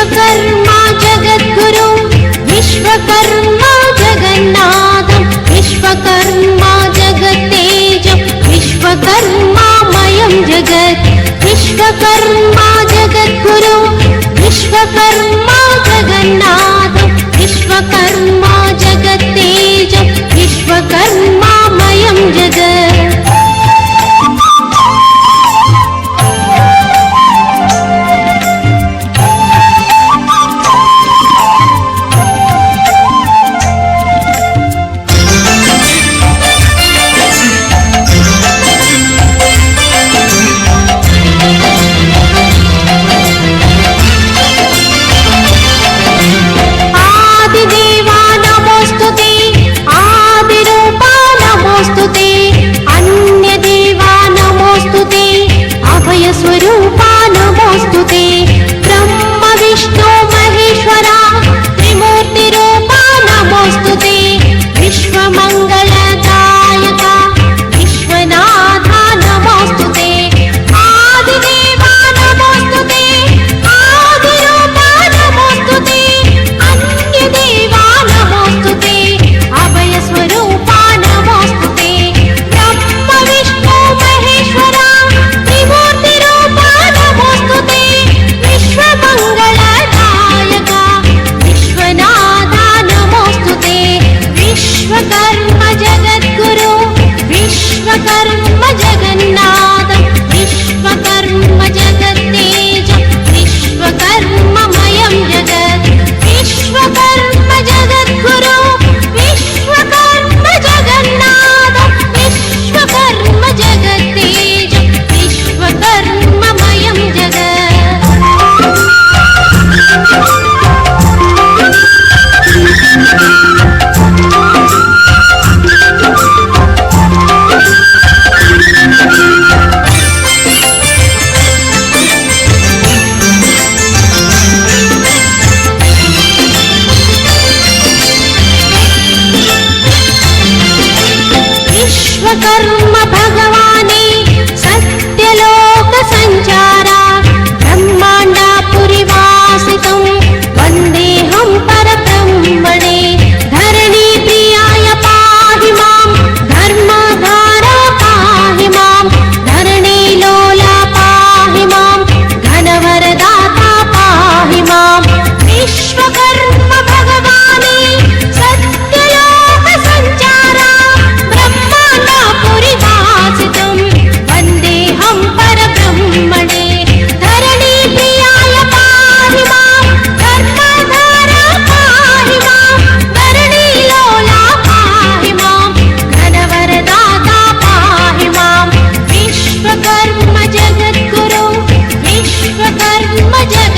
विश्वकर्मा जगद्गुरु विश्वकर्मा जगन्नाथं विश्वकर्मा जगत्तेजं विश्वकर्मामयं जगत् विश्वकर्मा जगद्गुरु विश्वकर्मा जगन्नाथं विश्वकर्मा जगत्तेजं विश्वकर्मामयं जगत्। स्वरूपा नमोस्तुते ब्रह्म विष्णु महेश्वरा त्रिमूर्तिरूपा नमोस्तुते विश्वमङ्गलदायका विश्वनाथा नमोस्तुते आदिदेवा नमोस्तुते आदिरूपा नमोस्तुते अन्यदेवा नमोस्तुते अभयस्वरूपा नमोस्तुते ब्रह्म विष्णु महेश्वरा विश्वकर्म जगद्गुरु विश्वकर्म जगन्नाथं विश्वकर्म जगत्तेजं विश्वकर्ममयं जगत् विश्वकर्म जगद्गुरु विश्वकर्म जगन्नाथं विश्वकर्म जगत्तेजं विश्वकर्ममयं जगत्। विश्वकर्म भगवाने सत्यलोक संचारा ब्रह्माण्डपुरीवासितं वन्देऽहं परब्रह्मणे धरणी प्रियाय पाहि मां धर्मधारा पाहि मां धरणी लोला पाहि मां घनवरदाता पाहि मां विश्वकर्म भगवाने सत्यलोक संचारा ब्रह्माण्डपुरीवासितं वन्देऽहं परब्रह्मणे धरणी प्रियाय पाहि मां धर्मधारा पाहि मां धरणी लोला पाहि मां घनवरदाता पाहि मां विश्वकर्म जगद्गुरु विश्वकर्म जगत्